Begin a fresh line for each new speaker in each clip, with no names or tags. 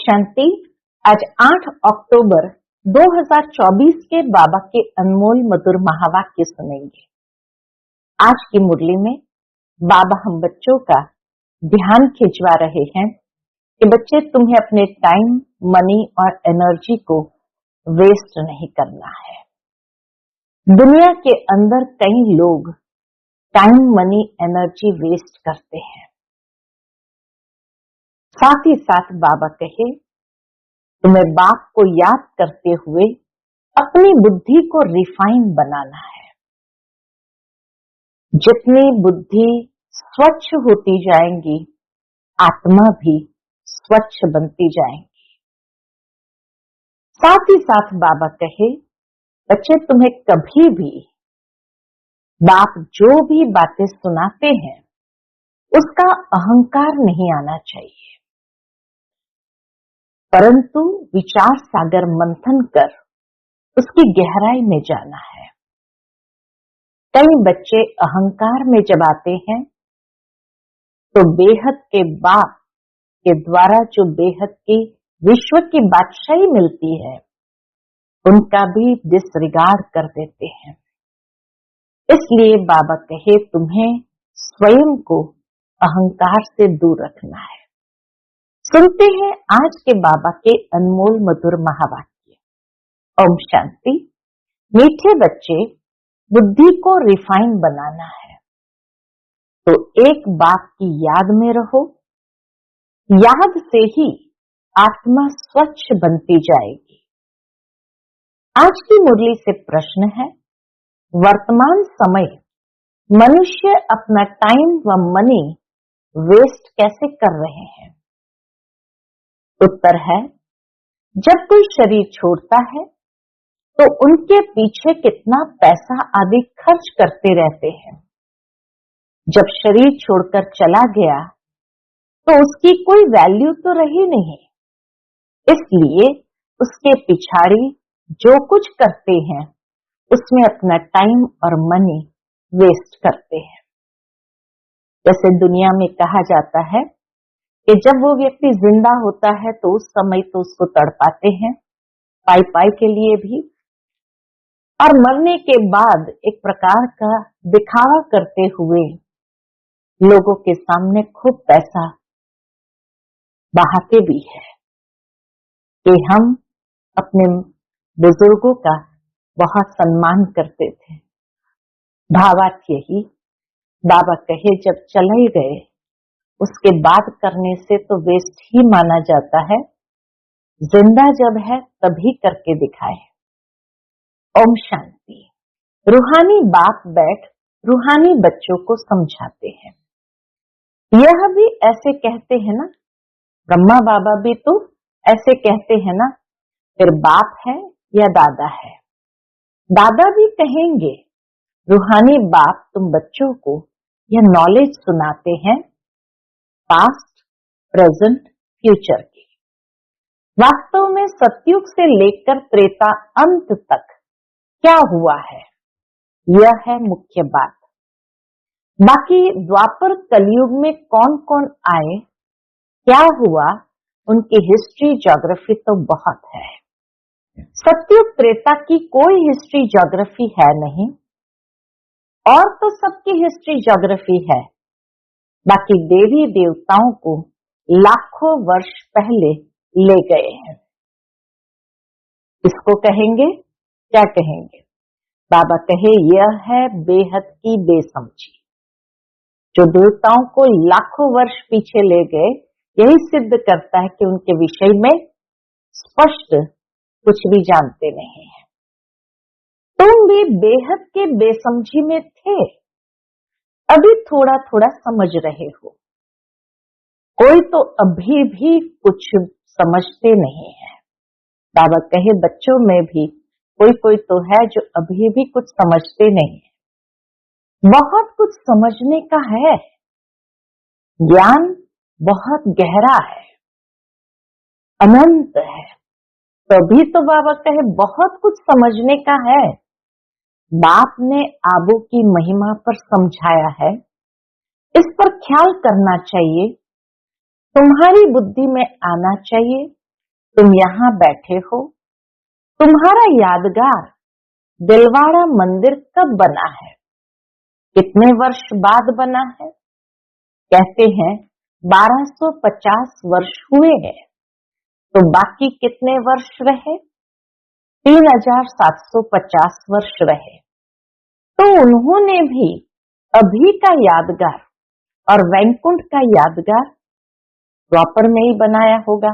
शांति। आज 8 अक्टूबर 2024 के बाबा के अनमोल मधुर महावाक्य सुनेंगे। आज की मुरली में बाबा हम बच्चों का ध्यान खिंचवा रहे हैं कि बच्चे तुम्हें अपने टाइम, मनी और एनर्जी को वेस्ट नहीं करना है। दुनिया के अंदर कई लोग टाइम, मनी, एनर्जी वेस्ट करते हैं। साथ ही साथ बाबा कहे तुम्हें बाप को याद करते हुए अपनी बुद्धि को रिफाइन बनाना है। जितनी बुद्धि स्वच्छ होती जाएंगी, आत्मा भी स्वच्छ बनती जाएंगी। साथ ही साथ बाबा कहे बच्चे तुम्हें कभी भी बाप जो भी बातें सुनाते हैं उसका अहंकार नहीं आना चाहिए, परंतु विचार सागर मंथन कर उसकी गहराई में जाना है। कई बच्चे अहंकार में जब आते हैं तो बेहद के बाप के द्वारा जो बेहद की विश्व की बादशाही मिलती है उनका भी डिसरिगार्ड कर देते हैं। इसलिए बाबा कहे तुम्हें स्वयं को अहंकार से दूर रखना है। सुनते हैं आज के बाबा के अनमोल मधुर महावाक्य। ओम शांति। मीठे बच्चे, बुद्धि को रिफाइन बनाना है तो एक बाप की याद में रहो। याद से ही आत्मा स्वच्छ बनती जाएगी। आज की मुरली से प्रश्न है, वर्तमान समय मनुष्य अपना टाइम व मनी वेस्ट कैसे कर रहे हैं? उत्तर है, जब कोई शरीर छोड़ता है तो उनके पीछे कितना पैसा आदि खर्च करते रहते हैं। जब शरीर छोड़कर चला गया तो उसकी कोई वैल्यू तो रही नहीं, इसलिए उसके पिछाड़ी जो कुछ करते हैं उसमें अपना टाइम और मनी वेस्ट करते हैं। जैसे दुनिया में कहा जाता है कि जब वो व्यक्ति जिंदा होता है तो उस समय तो उसको तड़पाते हैं पाई के लिए भी, और मरने के बाद एक प्रकार का दिखावा करते हुए लोगों के सामने खूब पैसा बहाते भी है कि हम अपने बुजुर्गों का बहुत सम्मान करते थे। भावार्थ यही, बाबा कहे जब चले गए उसके बाद करने से तो वेस्ट ही माना जाता है। जिंदा जब है तभी करके दिखाए। ओम शांति। रूहानी बाप बैठ रूहानी बच्चों को समझाते हैं। यह भी ऐसे कहते हैं ना, ब्रह्मा बाबा भी तो ऐसे कहते हैं ना, फिर बाप है या दादा है? दादा भी कहेंगे रूहानी बाप तुम बच्चों को यह नॉलेज सुनाते हैं पास्ट, प्रेजेंट, फ्यूचर की। वास्तव में सतयुग से लेकर त्रेता अंत तक क्या हुआ है, यह है मुख्य बात। बाकी द्वापर कलयुग में कौन कौन आए, क्या हुआ, उनकी हिस्ट्री ज्योग्राफी तो बहुत है। सतयुग त्रेता की कोई हिस्ट्री ज्योग्राफी है नहीं, और तो सबकी हिस्ट्री ज्योग्राफी है। बाकी देवी देवताओं को लाखों वर्ष पहले ले गए हैं। इसको कहेंगे, क्या कहेंगे? बाबा कहे यह है बेहद की बेसमझी। जो देवताओं को लाखों वर्ष पीछे ले गए, यही सिद्ध करता है कि उनके विषय में स्पष्ट कुछ भी जानते नहीं है। तुम भी बेहद के बेसमझी में थे, अभी थोड़ा थोड़ा समझ रहे हो। कोई तो अभी भी कुछ समझते नहीं है। बाबा कहे बच्चों में भी कोई तो है जो अभी भी कुछ समझते नहीं है। बहुत कुछ समझने का है, ज्ञान बहुत गहरा है, अनंत है। तभी तो बाबा कहे बहुत कुछ समझने का है। बाप ने आबू की महिमा पर समझाया है, इस पर ख्याल करना चाहिए, तुम्हारी बुद्धि में आना चाहिए तुम यहाँ बैठे हो, तुम्हारा यादगार दिलवाड़ा मंदिर कब बना है, कितने वर्ष बाद बना है? कहते हैं 1250 वर्ष हुए हैं, तो बाकी कितने वर्ष रहे? 3750 वर्ष रहे। तो उन्होंने भी अभी का यादगार और वैकुंठ का यादगार द्वापर में ही बनाया होगा।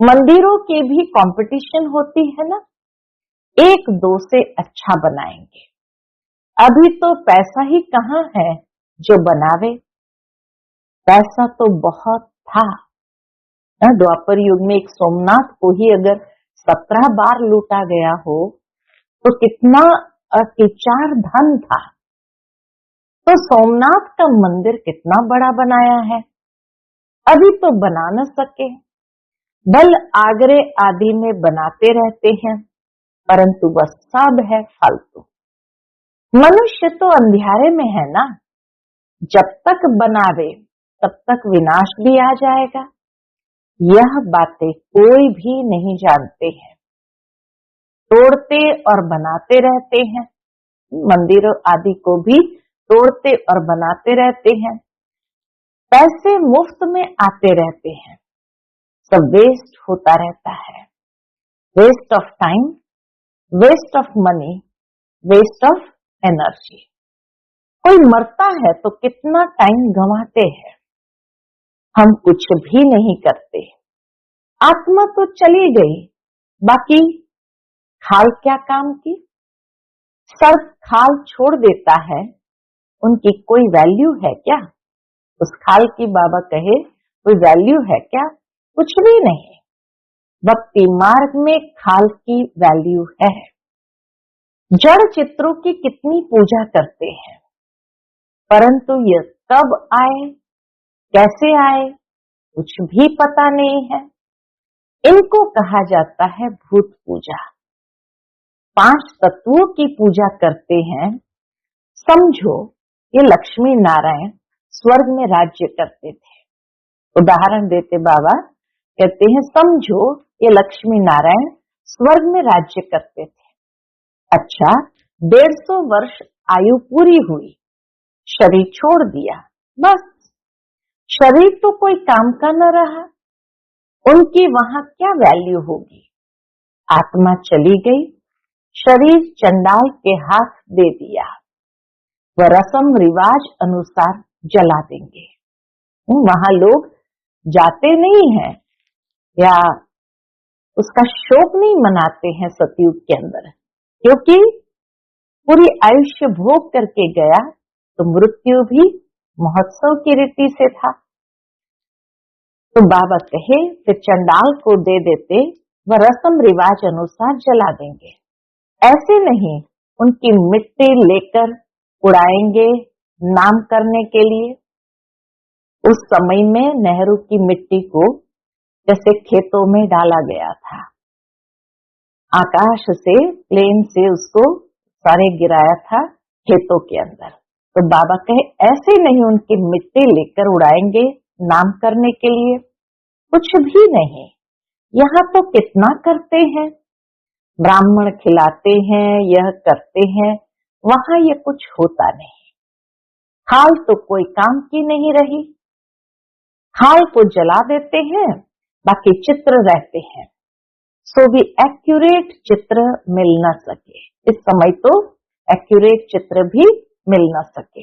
मंदिरों की भी कंपटीशन होती है ना, एक दो से अच्छा बनाएंगे। अभी तो पैसा ही कहाँ है जो बनावे, पैसा तो बहुत था। द्वापर युग में एक सोमनाथ को ही अगर 17 बार लूटा गया हो तो कितना अतिचार धन था। तो सोमनाथ का मंदिर कितना बड़ा बनाया है, अभी तो बना न सके। बल आगरे आदि में बनाते रहते हैं, परंतु वह सब है फालतू। मनुष्य तो अंधियारे में है ना, जब तक बनावे तब तक विनाश भी आ जाएगा। यह बातें कोई भी नहीं जानते हैं, तोड़ते और बनाते रहते हैं। मंदिरों आदि को भी तोड़ते और बनाते रहते हैं। पैसे मुफ्त में आते रहते हैं, सब वेस्ट होता रहता है। Waste of time, waste of money, waste of energy. कोई मरता है तो कितना टाइम गंवाते हैं, हम कुछ भी नहीं करते। आत्मा तो चली गई, बाकी खाल क्या काम की? सर्प खाल छोड़ देता है, उनकी कोई वैल्यू है क्या? उस खाल की बाबा कहे कोई वैल्यू है क्या? कुछ भी नहीं। भक्ति मार्ग में खाल की वैल्यू है। जड़ चित्रों की कितनी पूजा करते हैं, परंतु यह कब आए, कैसे आए, कुछ भी पता नहीं है। इनको कहा जाता है भूत पूजा। 5 तत्वों की पूजा करते हैं। समझो ये लक्ष्मी नारायण स्वर्ग में राज्य करते थे। उदाहरण देते बाबा, कहते हैं समझो ये लक्ष्मी नारायण स्वर्ग में राज्य करते थे। अच्छा, 150 वर्ष आयु पूरी हुई, शरीर छोड़ दिया, बस शरीर तो कोई काम का न रहा, उनकी वहां क्या वैल्यू होगी? आत्मा चली गई, शरीर चंडाल के हाथ दे दिया, वह रस्म रिवाज अनुसार जला देंगे। वहां लोग जाते नहीं हैं या उसका शोक नहीं मनाते हैं सतयुग के अंदर, क्योंकि पूरी आयुष्य भोग करके गया तो मृत्यु भी महोत्सव की रीति से था। तो बाबा कहे फिर चंडाल को दे देते, वह रस्म रिवाज अनुसार जला देंगे। ऐसे नहीं उनकी मिट्टी लेकर उड़ाएंगे नाम करने के लिए। उस समय में नेहरू की मिट्टी को जैसे खेतों में डाला गया था, आकाश से प्लेन से उसको सारे गिराया था खेतों के अंदर। तो बाबा कहे ऐसे नहीं उनकी मिट्टी लेकर उड़ाएंगे नाम करने के लिए, कुछ भी नहीं। यहाँ तो कितना करते हैं, ब्राह्मण खिलाते हैं, यह करते हैं, वहां ये कुछ होता नहीं। खाल तो कोई काम की नहीं रही, खाल को जला देते हैं, बाकी चित्र रहते हैं, सो भी एक्यूरेट चित्र मिल न सके। इस समय तो एक्यूरेट चित्र भी मिल न सके।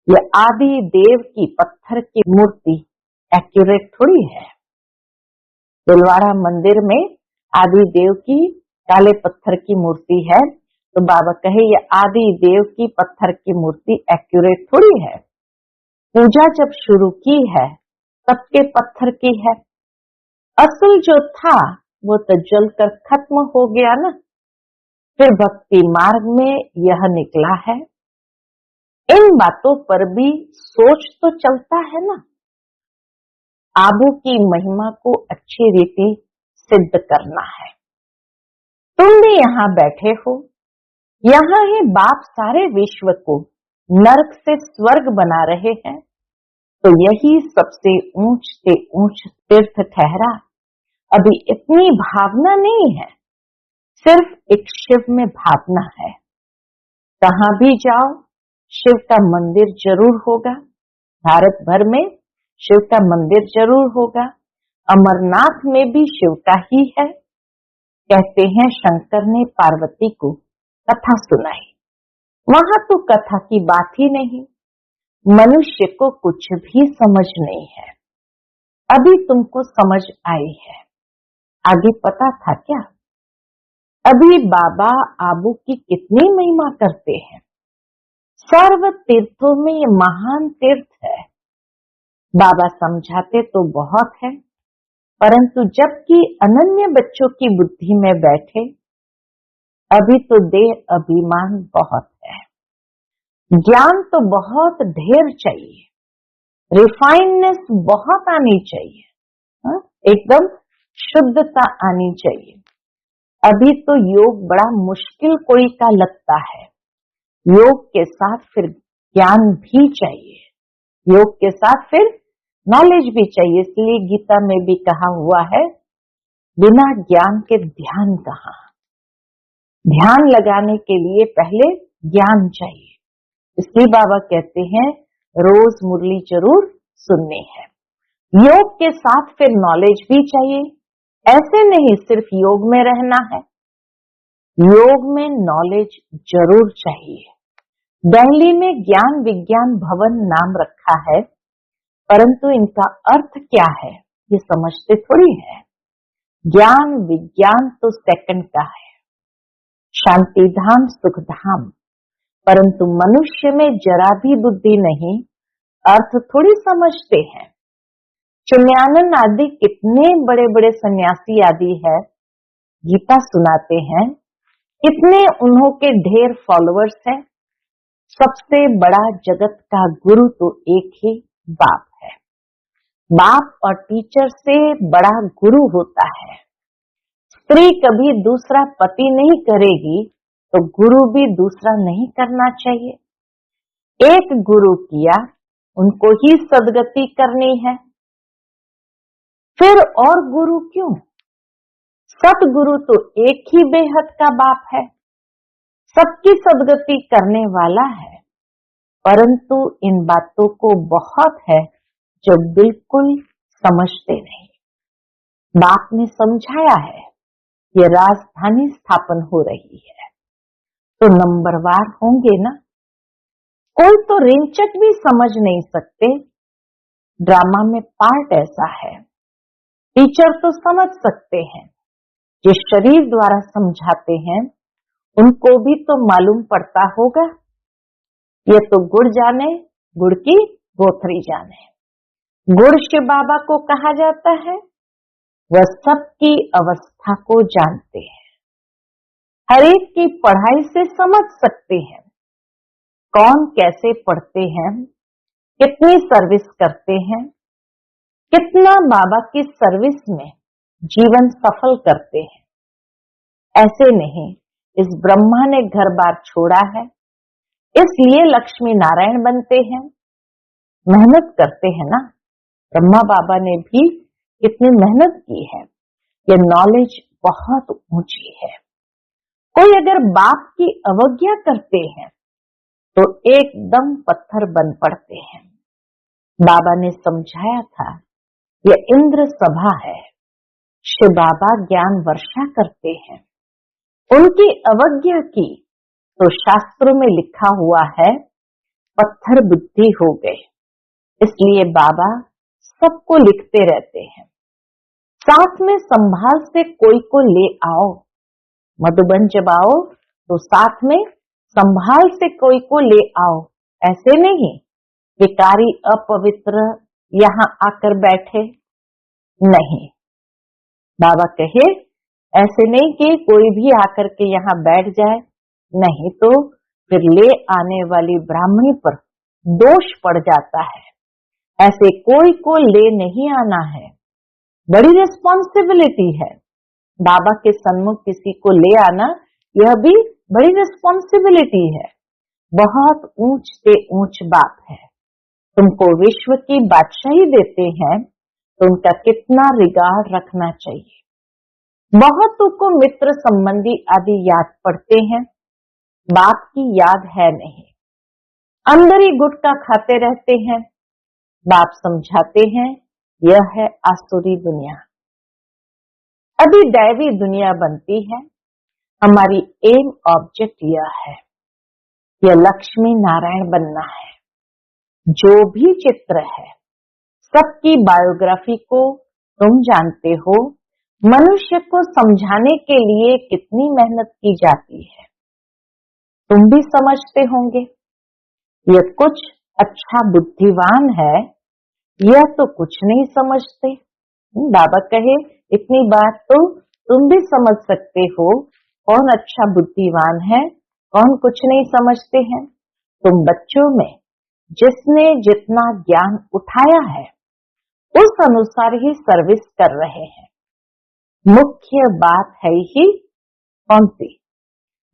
ये आदि देव की पत्थर की मूर्ति एक्यूरेट थोड़ी है। दिलवाड़ा मंदिर में आदि देव की काले पत्थर की मूर्ति है, तो बाबा कहे ये आदि देव की पत्थर की मूर्ति एक्यूरेट थोड़ी है। पूजा जब शुरू की है तब के पत्थर की है, असल जो था वो तो जलकर खत्म हो गया ना। फिर भक्ति मार्ग में यह निकला है। इन बातों पर भी सोच तो चलता है ना। आबू की महिमा को अच्छी रीति सिद्ध करना है। तुम भी यहाँ बैठे हो, यहाँ ही बाप सारे विश्व को नरक से स्वर्ग बना रहे हैं, तो यही सबसे ऊंच से ऊंच तीर्थ ठहरा। अभी इतनी भावना नहीं है, सिर्फ एक शिव में भावना है। कहां भी जाओ शिव का मंदिर जरूर होगा, भारत भर में शिव का मंदिर जरूर होगा। अमरनाथ में भी शिव का ही है। कहते हैं शंकर ने पार्वती को कथा सुनाई, वहां तो कथा की बात ही नहीं, मनुष्य को कुछ भी समझ नहीं है। अभी तुमको समझ आई है, आगे पता था क्या? अभी बाबा आबू की कितनी महिमा करते हैं। सर्व तीर्थों में ये महान तीर्थ है। बाबा समझाते तो बहुत है, परंतु जबकि अनन्य बच्चों की बुद्धि में बैठे, अभी तो देह अभिमान बहुत है। ज्ञान तो बहुत ढेर चाहिए, रिफाइननेस बहुत आनी चाहिए, एकदम शुद्धता आनी चाहिए। अभी तो योग बड़ा मुश्किल कोई का लगता है। योग के साथ फिर ज्ञान भी चाहिए, योग के साथ फिर नॉलेज भी चाहिए। इसलिए गीता में भी कहा हुआ है, बिना ज्ञान के ध्यान कहाँ। ध्यान लगाने के लिए पहले ज्ञान चाहिए। इसलिए बाबा कहते हैं रोज मुरली जरूर सुननी है। योग के साथ फिर नॉलेज भी चाहिए। ऐसे नहीं सिर्फ योग में रहना है, योग में नॉलेज जरूर चाहिए। दिल्ली में ज्ञान विज्ञान भवन नाम रखा है, परंतु इनका अर्थ क्या है ये समझते थोड़ी है। ज्ञान विज्ञान तो सेकंड का है, शांति धाम सुख धाम, परंतु मनुष्य में जरा भी बुद्धि नहीं, अर्थ थोड़ी समझते हैं। चिन्मयानंद आदि कितने बड़े बड़े सन्यासी आदि है, गीता सुनाते हैं, कितने उन्हों के ढेर फॉलोअर्स हैं। सबसे बड़ा जगत का गुरु तो एक ही बाप है। बाप और टीचर से बड़ा गुरु होता है। स्त्री कभी दूसरा पति नहीं करेगी तो गुरु भी दूसरा नहीं करना चाहिए। एक गुरु किया, उनको ही सदगति करनी है, फिर और गुरु क्यों? सतगुरु तो एक ही बेहद का बाप है, सबकी सदगति करने वाला है। परंतु इन बातों को बहुत है जो बिल्कुल समझते नहीं। बाप ने समझाया है ये राजधानी स्थापन हो रही है, तो नंबरवार होंगे ना। कोई तो रेंचक भी समझ नहीं सकते। ड्रामा में पार्ट ऐसा है, टीचर तो समझ सकते हैं, जो शरीर द्वारा समझाते हैं उनको भी तो मालूम पड़ता होगा। ये तो गुड़ जाने गुड़ की गोथरी जाने। गुड़ शिव बाबा को कहा जाता है, वह सबकी अवस्था को जानते हैं, हर एक की पढ़ाई से समझ सकते हैं, कौन कैसे पढ़ते हैं, कितनी सर्विस करते हैं, कितना बाबा की सर्विस में जीवन सफल करते हैं। ऐसे नहीं, इस ब्रह्मा ने घर बार छोड़ा है, इसलिए लक्ष्मी नारायण बनते हैं, मेहनत करते हैं ना। ब्रह्मा बाबा ने भी कितनी मेहनत की है, ये नॉलेज बहुत ऊंची है। कोई अगर बाप की अवज्ञा करते हैं तो एकदम पत्थर बन पड़ते हैं। बाबा ने समझाया था, यह इंद्र सभा है, शिव बाबा ज्ञान वर्षा करते हैं। उनकी अवज्ञा की तो शास्त्रों में लिखा हुआ है, पत्थर बुद्धि हो गए। इसलिए बाबा सबको लिखते रहते हैं। साथ में संभाल से कोई को ले आओ, मधुबन जब आओ तो साथ में संभाल से कोई को ले आओ। ऐसे नहीं विकारी अपवित्र यहाँ आकर बैठे, नहीं। बाबा कहे ऐसे नहीं कि कोई भी आकर के यहाँ बैठ जाए, नहीं तो फिर ले आने वाली ब्राह्मणी पर दोष पड़ जाता है। ऐसे कोई को ले नहीं आना है, बड़ी रिस्पॉन्सिबिलिटी है। बाबा के सन्मुख किसी को ले आना, यह भी बड़ी रिस्पॉन्सिबिलिटी है। बहुत ऊंच से ऊंच बात है। तुमको विश्व की बादशाही देते हैं, तो उनका कितना रिगार्ड रखना चाहिए। बहुतों को मित्र संबंधी आदि याद पड़ते हैं, बाप की याद है नहीं। अंदर ही गुटखा खाते रहते हैं। बाप समझाते हैं यह है आसुरी दुनिया, अभी दैवी दुनिया बनती है। हमारी एम ऑब्जेक्ट यह है, यह लक्ष्मी नारायण बनना है। जो भी चित्र है सबकी बायोग्राफी को तुम जानते हो। मनुष्य को समझाने के लिए कितनी मेहनत की जाती है तुम भी समझते होंगे। यह कुछ अच्छा बुद्धिमान है, यह तो कुछ नहीं समझते। बाबा कहे इतनी बात तो तुम भी समझ सकते हो, कौन अच्छा बुद्धिमान है, कौन कुछ नहीं समझते हैं। तुम बच्चों में जिसने जितना ज्ञान उठाया है उस अनुसार ही सर्विस कर रहे हैं। मुख्य बात है ही कौन सी?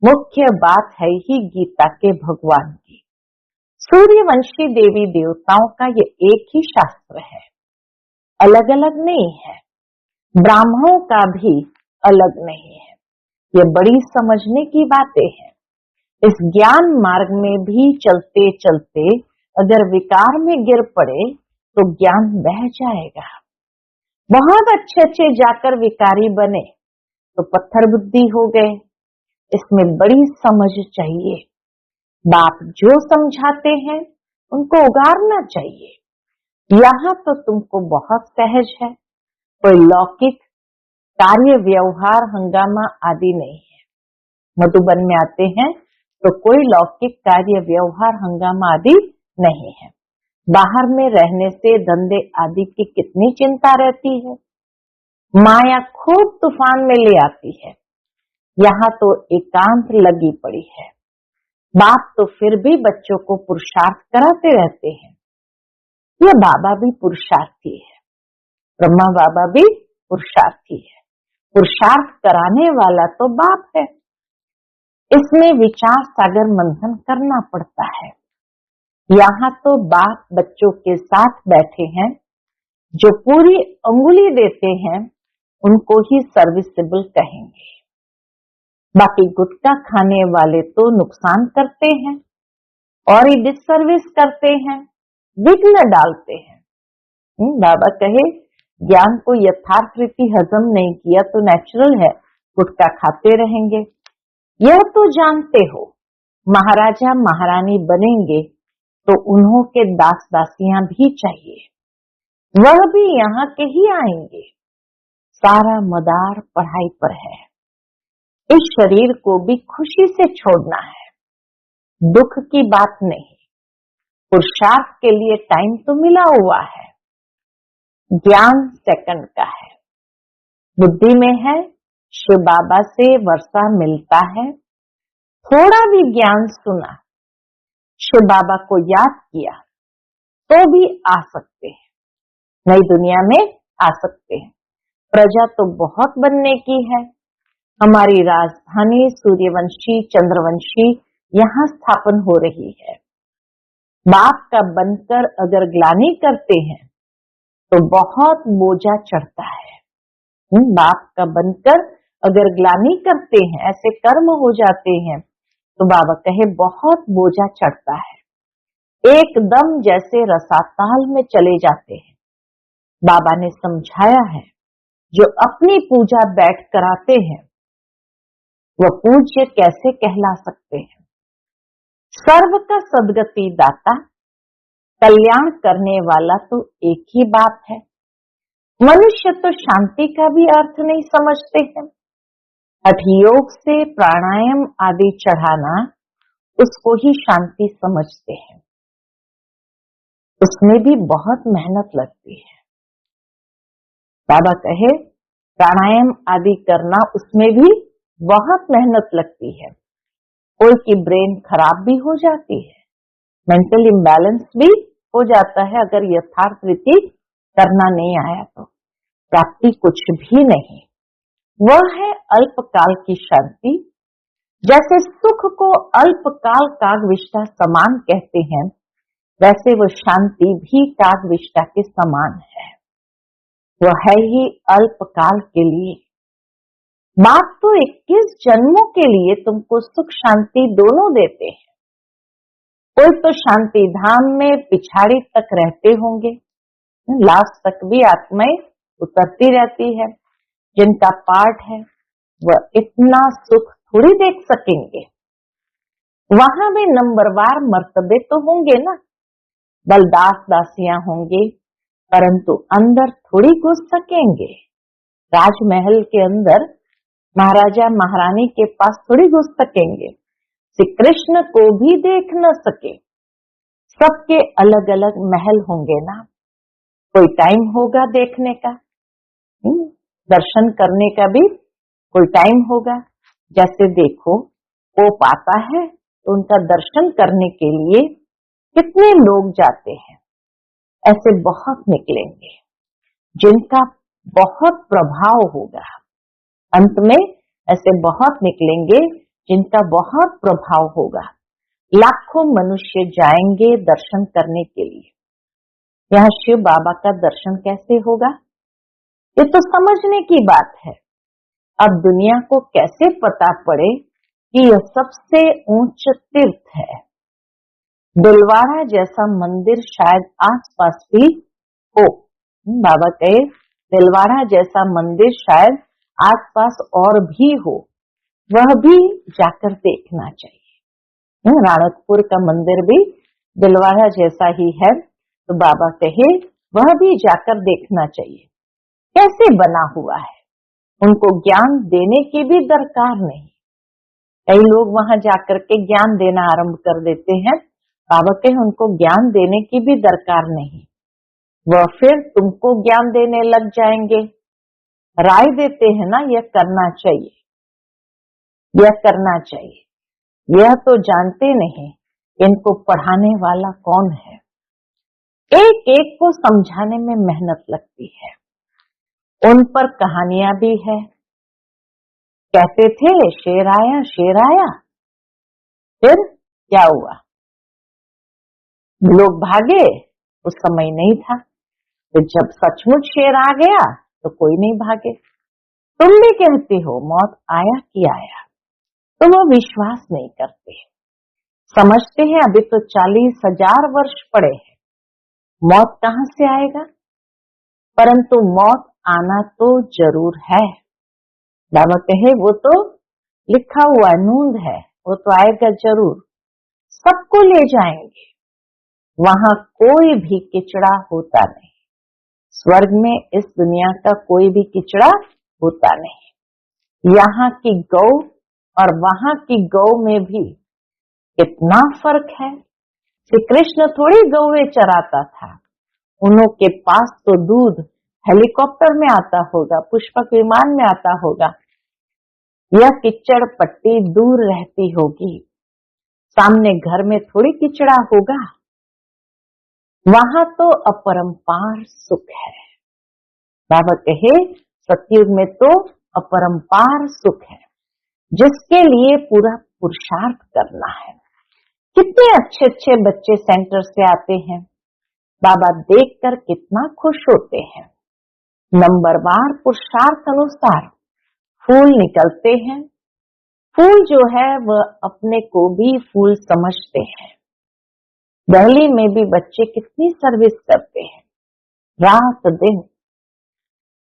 मुख्य बात है ही गीता के भगवान की। सूर्यवंशी देवी देवताओं का ये एक ही शास्त्र है, अलग अलग नहीं है। ब्राह्मणों का भी अलग नहीं है। ये बड़ी समझने की बातें हैं। इस ज्ञान मार्ग में भी चलते चलते अगर विकार में गिर पड़े तो ज्ञान बह जाएगा। बहुत अच्छे जाकर विकारी बने तो पत्थर बुद्धि हो गए। इसमें बड़ी समझ चाहिए। बाप जो समझाते हैं उनको उगारना चाहिए। यहाँ तो तुमको बहुत सहज है, कोई लौकिक कार्य व्यवहार हंगामा आदि नहीं है। मधुबन में आते हैं तो कोई लौकिक कार्य व्यवहार हंगामा आदि नहीं है। बाहर में रहने से धंधे आदि की कितनी चिंता रहती है। माया खूब तूफान में ले आती है। यहाँ तो एकांत लगी पड़ी है। बाप तो फिर भी बच्चों को पुरुषार्थ कराते रहते हैं। ये बाबा भी पुरुषार्थी है, ब्रह्मा बाबा भी पुरुषार्थी है। पुरुषार्थ कराने वाला तो बाप है। इसमें विचार सागर मंथन करना पड़ता है। यहाँ तो बाप बच्चों के साथ बैठे हैं। जो पूरी अंगुली देते हैं उनको ही सर्विसेबल कहेंगे। बाकी गुटखा खाने वाले तो नुकसान करते हैं और ही डिससर्विस करते हैं, विघ्न डालते हैं। बाबा कहे ज्ञान को यथार्थ रीति हजम नहीं किया तो नेचुरल है गुटखा खाते रहेंगे। यह तो जानते हो महाराजा महारानी बनेंगे तो उन्हों के दास दासियां भी चाहिए, वह भी यहाँ के ही आएंगे। सारा मदार पढ़ाई पर है। इस शरीर को भी खुशी से छोड़ना है, दुख की बात नहीं। पुरुषार्थ के लिए टाइम तो मिला हुआ है। ज्ञान सेकंड का है। बुद्धि में है शिव बाबा से वर्षा मिलता है। थोड़ा भी ज्ञान सुना, शिव बाबा को याद किया तो भी आ सकते हैं, नई दुनिया में आ सकते हैं। प्रजा तो बहुत बनने की है। हमारी राजधानी सूर्यवंशी चंद्रवंशी यहाँ स्थापन हो रही है। बाप का बनकर अगर ग्लानि करते हैं तो बहुत बोझा चढ़ता है। बाप का बनकर अगर ग्लानि करते हैं, ऐसे कर्म हो जाते हैं तो बाबा कहे बहुत बोझा चढ़ता है। एकदम जैसे रसाताल में चले जाते हैं। बाबा ने समझाया है जो अपनी पूजा बैठ कराते हैं वह पूज्य कैसे कहला सकते हैं। सर्व का सदगति दाता कल्याण करने वाला तो एक ही बात है। मनुष्य तो शांति का भी अर्थ नहीं समझते हैं। हठ योग से प्राणायाम आदि चढ़ाना उसको ही शांति समझते हैं। उसमें भी बहुत मेहनत लगती है। बाबा कहे प्राणायाम आदि करना उसमें भी बहुत मेहनत लगती है। कोई की ब्रेन खराब भी हो जाती है, मेंटल इम्बैलेंस भी हो जाता है अगर यथार्थ रीति करना नहीं आया तो। प्राप्ति कुछ भी नहीं, वह है अल्पकाल की शांति। जैसे सुख को अल्पकाल कागविष्ठा समान कहते हैं, वैसे वो शांति भी कागविष्ठा के समान है। वह है ही अल्पकाल के लिए। बाप तो 21 जन्मों के लिए तुमको सुख शांति दोनों देते हैं। कोई तो शांति धाम में पिछाड़ी तक रहते होंगे, लास्ट तक भी आत्माएं उतरती रहती है। जिनका पाठ है वह इतना सुख थोड़ी देख सकेंगे। वहां भी नंबरवार मर्तबे तो होंगे ना, बलदास दासियां होंगे, परंतु अंदर थोड़ी घुस सकेंगे। राजमहल के अंदर महाराजा महारानी के पास थोड़ी घुस सकेंगे। श्री कृष्ण को भी देख न सके। सबके अलग अलग महल होंगे ना। कोई टाइम होगा देखने का, दर्शन करने का भी कोई टाइम होगा। जैसे देखो पोप आता है तो उनका दर्शन करने के लिए कितने लोग जाते हैं। ऐसे बहुत निकलेंगे जिनका बहुत प्रभाव होगा। अंत में ऐसे बहुत निकलेंगे जिनका बहुत प्रभाव होगा। लाखों मनुष्य जाएंगे दर्शन करने के लिए। यहाँ शिव बाबा का दर्शन कैसे होगा, ये तो समझने की बात है। अब दुनिया को कैसे पता पड़े कि यह सबसे ऊंच तीर्थ है। दिलवाड़ा जैसा मंदिर शायद आसपास भी हो। बाबा कहे दिलवाड़ा जैसा मंदिर शायद आसपास और भी हो, वह भी जाकर देखना चाहिए। राणकपुर का मंदिर भी दिलवाड़ा जैसा ही है, तो बाबा कहे वह भी जाकर देखना चाहिए कैसे बना हुआ है। उनको ज्ञान देने की भी दरकार नहीं। कई लोग वहां जाकर के ज्ञान देना आरंभ कर देते हैं। बाबा कहे उनको ज्ञान देने की भी दरकार नहीं, वह फिर तुमको ज्ञान देने लग जाएंगे। राय देते हैं ना, यह करना चाहिए, यह करना चाहिए। यह तो जानते नहीं इनको पढ़ाने वाला कौन है। एक एक को समझाने में मेहनत लगती है। उन पर कहानियां भी है। कहते थे शेर आया शेर आया, फिर क्या हुआ? लोग भागे, उस समय नहीं था। तो जब सचमुच शेर आ गया तो कोई नहीं भागे। तुम भी कहती हो मौत आया कि आया, तो वो विश्वास नहीं करते। समझते हैं अभी तो 40,000 वर्ष पड़े हैं, मौत कहां से आएगा। परंतु मौत आना तो जरूर है। बाबा कहे वो तो लिखा हुआ नूंद है, वो तो आएगा जरूर। सबको ले जाएंगे। वहां कोई भी किचड़ा होता नहीं। स्वर्ग में इस दुनिया का कोई भी किचड़ा होता नहीं। यहाँ की गौ और वहां की गौ में भी कितना फर्क है। श्री कृष्ण थोड़ी गौवे चराता था। उन्हों के पास तो दूध हेलीकॉप्टर में आता होगा, पुष्पक विमान में आता होगा। यह किचड़ पट्टी दूर रहती होगी। सामने घर में थोड़ी किचड़ा होगा। वहां तो अपरंपार सुख है। बाबा कहे सतयुग में तो अपरंपार सुख है, जिसके लिए पूरा पुरुषार्थ करना है। कितने अच्छे अच्छे बच्चे सेंटर से आते हैं, बाबा देखकर कितना खुश होते हैं। नंबरवार पुरुषार्थ अनुसार फूल निकलते हैं। फूल जो है वह अपने को भी फूल समझते हैं। दिल्ली में भी बच्चे कितनी सर्विस करते हैं, रात दिन।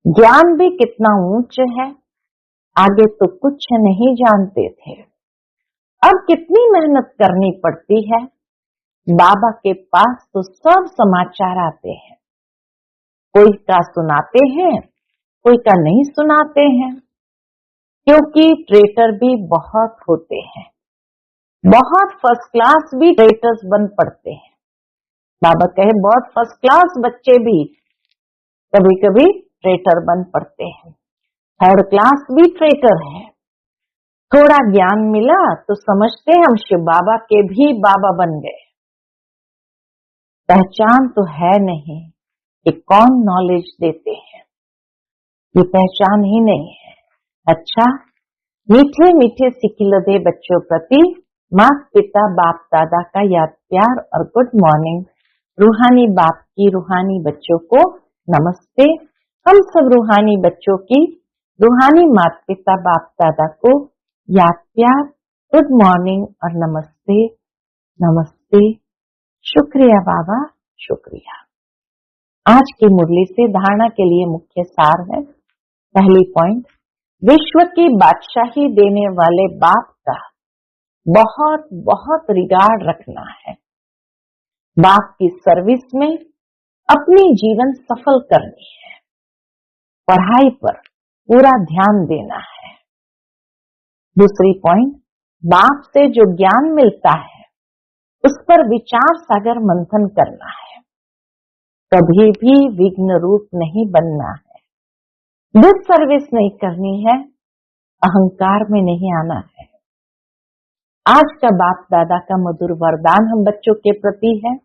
ज्ञान भी कितना ऊंच है। आगे तो कुछ नहीं जानते थे, अब कितनी मेहनत करनी पड़ती है। बाबा के पास तो सब समाचार आते हैं। कोई का सुनाते हैं, कोई का नहीं सुनाते हैं, क्योंकि ट्रेटर भी बहुत होते हैं। बहुत फर्स्ट क्लास भी ट्रेटर्स बन पड़ते हैं। बाबा कहे बहुत फर्स्ट क्लास बच्चे भी कभी कभी ट्रेटर बन पड़ते हैं। थर्ड क्लास भी ट्रेटर है। थोड़ा ज्ञान मिला तो समझते हम शिव बाबा के भी बाबा बन गए। पहचान तो है नहीं कि कौन नॉलेज देते हैं, ये पहचान ही नहीं है। अच्छा, मीठे मीठे सिकिलदे बच्चों प्रति माता पिता बाप दादा का याद प्यार और गुड मॉर्निंग। रूहानी बाप की रूहानी बच्चों को नमस्ते। हम सब रूहानी बच्चों की रूहानी माता पिता बाप दादा को याद प्यार, गुड मॉर्निंग और नमस्ते। नमस्ते, शुक्रिया बाबा, शुक्रिया। आज की मुरली से धारणा के लिए मुख्य सार है। पहली पॉइंट, विश्व की बादशाही देने वाले बाप का बहुत बहुत रिगार्ड रखना है। बाप की सर्विस में अपनी जीवन सफल करनी है। पढ़ाई पर पूरा ध्यान देना है। दूसरी पॉइंट, बाप से जो ज्ञान मिलता है उस पर विचार सागर मंथन करना है। कभी भी विघ्न रूप नहीं बनना है। डिस सर्विस नहीं करनी है। अहंकार में नहीं आना है। आज का बाप दादा का मधुर वरदान हम बच्चों के प्रति है,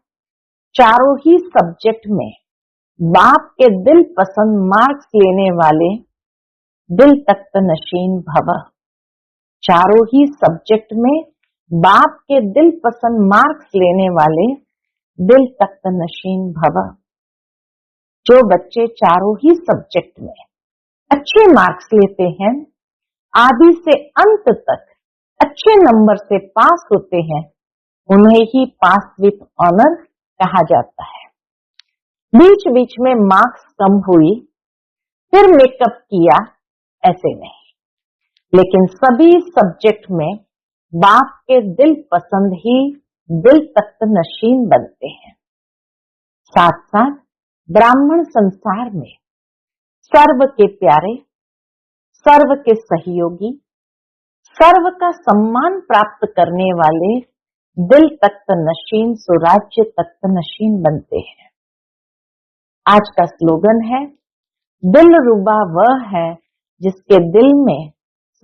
चारों ही सब्जेक्ट में बाप के दिल पसंद मार्क्स लेने वाले दिल तख्त नशीन भव। चारों ही सब्जेक्ट में बाप के दिल पसंद मार्क्स लेने वाले दिल तख्त नशीन भव। जो बच्चे चारों ही सब्जेक्ट में अच्छे मार्क्स लेते हैं, आदि से अंत तक अच्छे नंबर से पास होते हैं, उन्हें ही पास विथ ऑनर कहा जाता है। बीच बीच में मार्क्स कम हुई फिर मेकअप किया, ऐसे नहीं, लेकिन सभी सब्जेक्ट में बाप के दिल पसंद ही दिल तख्त नशीन बनते हैं। साथ साथ ब्राह्मण संसार में सर्व के प्यारे, सर्व के सहयोगी, सर्व का सम्मान प्राप्त करने वाले दिल तख्त नशीन सुराज्य तख्त नशीन बनते हैं। आज का स्लोगन है, दिल रुबा वह है जिसके दिल में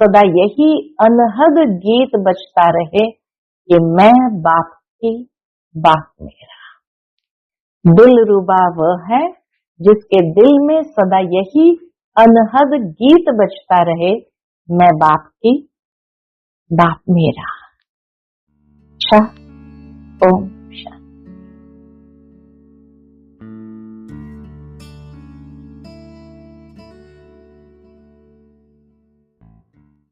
सदा यही अनहद गीत बजता रहे कि मैं बाप की, बाप मेरा। दिल रुबा वह है जिसके दिल में सदा यही अनहद गीत बजता रहे, मैं बाप की, बाप मेरा। अच्छा, ओम।